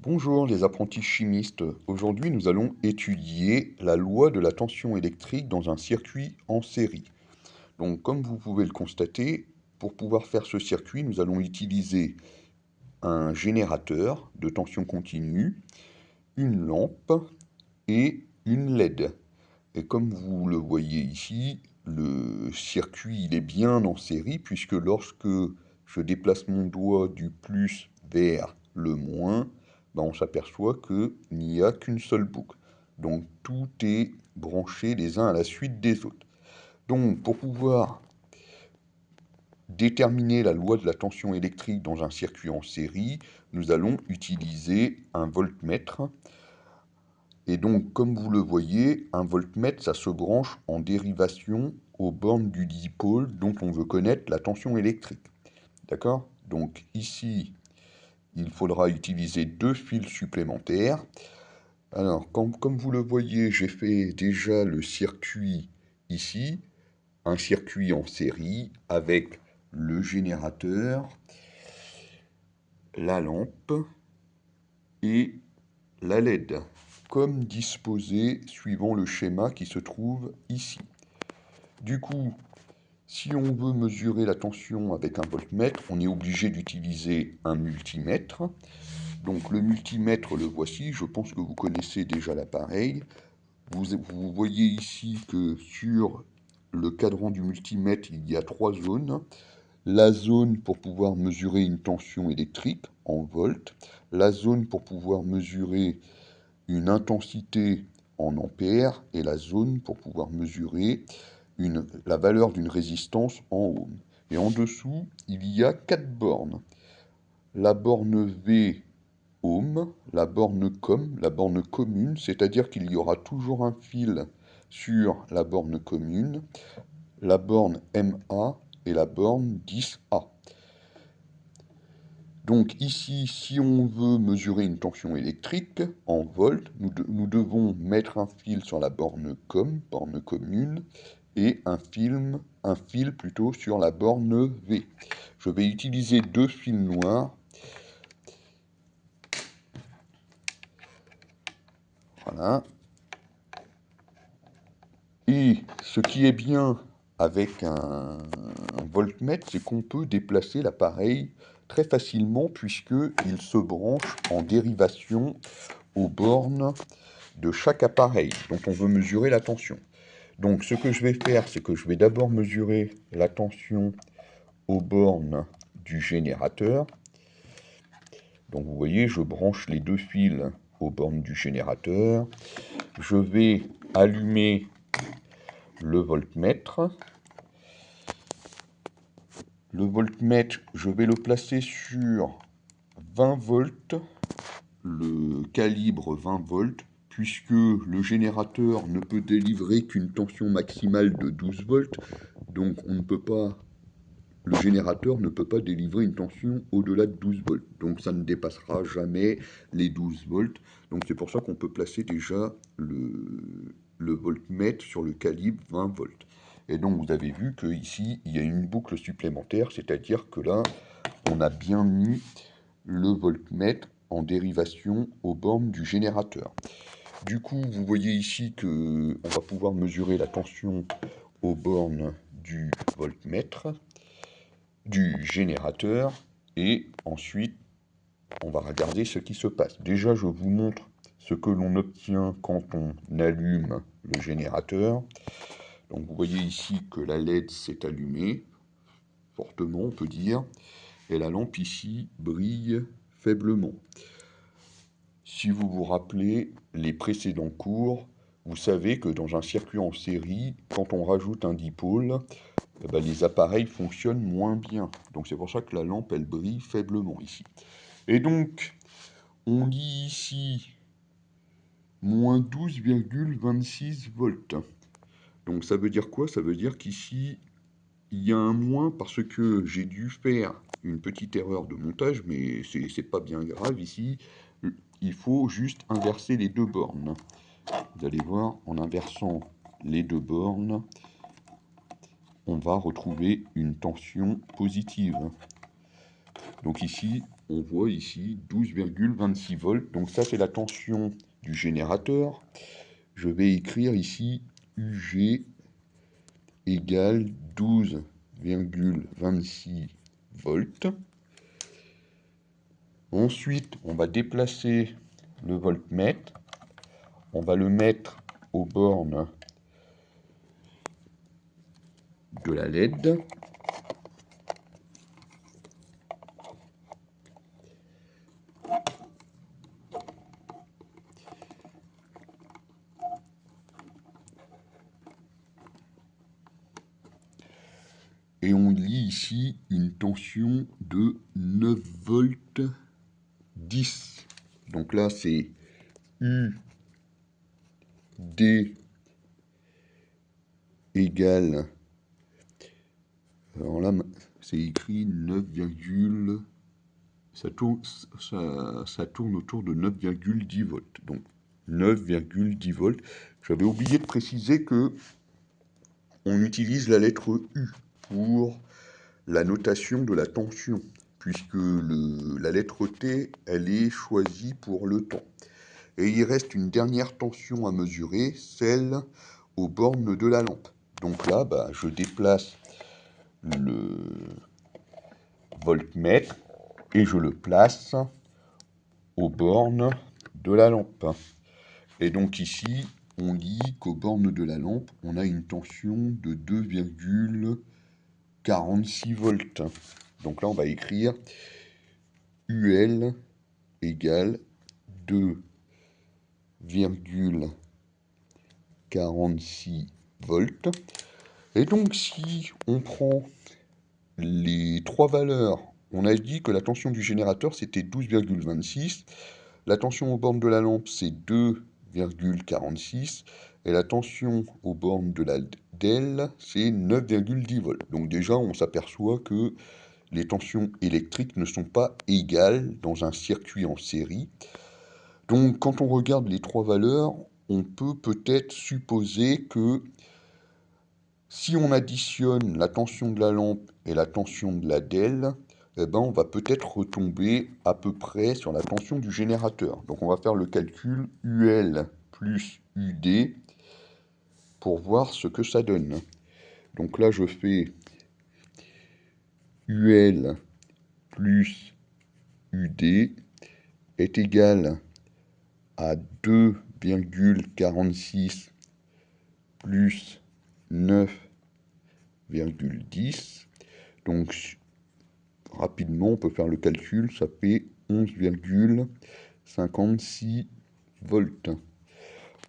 Bonjour les apprentis chimistes. Aujourd'hui, nous allons étudier la loi de la tension électrique dans un circuit en série. Donc, comme vous pouvez le constater, pour pouvoir faire ce circuit, nous allons utiliser un générateur de tension continue, une lampe et une LED. Et comme vous le voyez ici, le circuit il est bien en série puisque lorsque je déplace mon doigt du plus vers le moins, ben on s'aperçoit qu'il n'y a qu'une seule boucle. Donc tout est branché les uns à la suite des autres. Donc pour pouvoir déterminer la loi de la tension électrique dans un circuit en série, nous allons utiliser un voltmètre. Et donc, comme vous le voyez, un voltmètre, ça se branche en dérivation aux bornes du dipôle dont on veut connaître la tension électrique. D'accord? Donc ici, il faudra utiliser deux fils supplémentaires. Alors, comme vous le voyez, j'ai fait déjà le circuit ici, un circuit en série avec le générateur, la lampe et la LED, comme disposé suivant le schéma qui se trouve ici. Du coup, si on veut mesurer la tension avec un voltmètre, on est obligé d'utiliser un multimètre. Donc le multimètre, le voici, je pense que vous connaissez déjà l'appareil. Vous voyez ici que sur le cadran du multimètre, il y a trois zones. La zone pour pouvoir mesurer une tension électrique en volts, la zone pour pouvoir mesurer une intensité en ampères et la zone pour pouvoir mesurer la valeur d'une résistance en ohms. Et en dessous, il y a quatre bornes. La borne V ohm, la borne COM, la borne commune, c'est-à-dire qu'il y aura toujours un fil sur la borne commune, la borne MA et la borne 10A. Donc ici, si on veut mesurer une tension électrique en volts, nous devons mettre un fil sur la borne COM, borne commune, et un fil plutôt sur la borne V. Je vais utiliser deux fils noirs. Voilà. Et ce qui est bien avec un voltmètre, c'est qu'on peut déplacer l'appareil très facilement puisqu'il se branche en dérivation aux bornes de chaque appareil dont on veut mesurer la tension. Donc ce que je vais faire, c'est que je vais d'abord mesurer la tension aux bornes du générateur. Donc vous voyez, je branche les deux fils aux bornes du générateur. Je vais allumer le voltmètre. Le voltmètre, je vais le placer sur 20 volts, le calibre 20 volts, puisque le générateur ne peut délivrer qu'une tension maximale de 12 volts, donc le générateur ne peut pas délivrer une tension au-delà de 12 volts, donc ça ne dépassera jamais les 12 volts, donc c'est pour ça qu'on peut placer déjà le voltmètre sur le calibre 20 volts. Et donc vous avez vu qu'ici, il y a une boucle supplémentaire, c'est-à-dire que là, on a bien mis le voltmètre en dérivation aux bornes du générateur. Du coup, vous voyez ici qu'on va pouvoir mesurer la tension aux bornes du voltmètre, du générateur, et ensuite, on va regarder ce qui se passe. Déjà, je vous montre ce que l'on obtient quand on allume le générateur. Donc vous voyez ici que la LED s'est allumée, fortement on peut dire, et la lampe ici brille faiblement. Si vous vous rappelez les précédents cours, vous savez que dans un circuit en série, quand on rajoute un dipôle, les appareils fonctionnent moins bien. Donc c'est pour ça que la lampe, elle brille faiblement ici. Et donc, on lit ici moins 12,26 volts. Donc ça veut dire quoi? Ça veut dire qu'ici, il y a un moins parce que j'ai dû faire une petite erreur de montage, mais c'est pas bien grave ici. Il faut juste inverser les deux bornes. Vous allez voir, en inversant les deux bornes, on va retrouver une tension positive. Donc ici, on voit ici 12,26 volts. Donc ça, c'est la tension du générateur. Je vais écrire ici UG égale 12,26 volts. Ensuite, on va déplacer le voltmètre. On va le mettre aux bornes de la LED. Et on lit ici une tension de 9 volts 10. Donc là, c'est UD égale... Alors là, c'est écrit 9, ça tourne autour de 9,10 volts. Donc 9,10 volts. J'avais oublié de préciser que on utilise la lettre U pour la notation de la tension, puisque la lettre T, elle est choisie pour le temps. Et il reste une dernière tension à mesurer, celle aux bornes de la lampe. Donc là, je déplace le voltmètre et je le place aux bornes de la lampe. Et donc ici, on lit qu'aux bornes de la lampe, on a une tension de 2,46 volts. Donc là, on va écrire UL égale 2,46 volts. Et donc, si on prend les trois valeurs, on a dit que la tension du générateur, c'était 12,26. La tension aux bornes de la lampe, c'est 2,46. Et la tension aux bornes de la DEL, c'est 9,10 volts. Donc déjà, on s'aperçoit que les tensions électriques ne sont pas égales dans un circuit en série. Donc quand on regarde les trois valeurs, on peut peut-être supposer que si on additionne la tension de la lampe et la tension de la DEL, on va peut-être retomber à peu près sur la tension du générateur. Donc on va faire le calcul UL plus UD pour voir ce que ça donne. Donc là je fais UL plus UD est égal à 2,46 plus 9,10. Donc rapidement, on peut faire le calcul, ça fait 11,56 volts.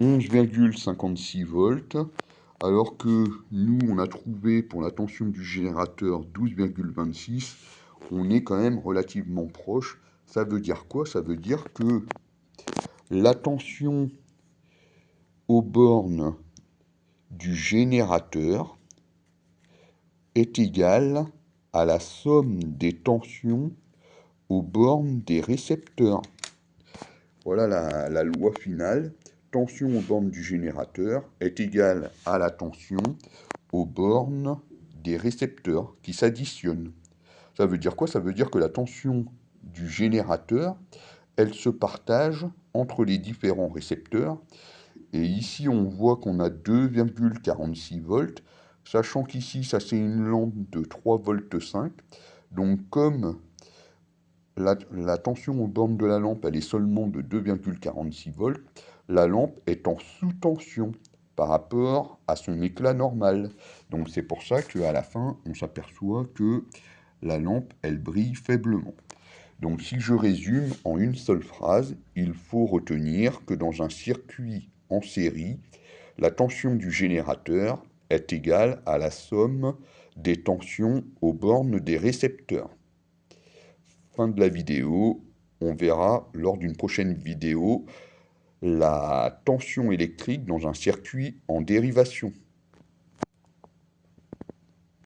11,56 volts, alors que nous, on a trouvé pour la tension du générateur 12,26, on est quand même relativement proche. Ça veut dire quoi? Ça veut dire que la tension aux bornes du générateur est égale à la somme des tensions aux bornes des récepteurs. Voilà la loi finale. Tension aux bornes du générateur est égale à la tension aux bornes des récepteurs qui s'additionnent. Ça veut dire quoi? Ça veut dire que la tension du générateur, elle se partage entre les différents récepteurs. Et ici, on voit qu'on a 2,46 volts, sachant qu'ici, ça c'est une lampe de 3,5 volts. Donc comme la tension aux bornes de la lampe, elle est seulement de 2,46 volts, la lampe est en sous-tension par rapport à son éclat normal. Donc c'est pour ça qu'à la fin, on s'aperçoit que la lampe, elle brille faiblement. Donc si je résume en une seule phrase, il faut retenir que dans un circuit en série, la tension du générateur est égale à la somme des tensions aux bornes des récepteurs. Fin de la vidéo. On verra lors d'une prochaine vidéo la tension électrique dans un circuit en dérivation.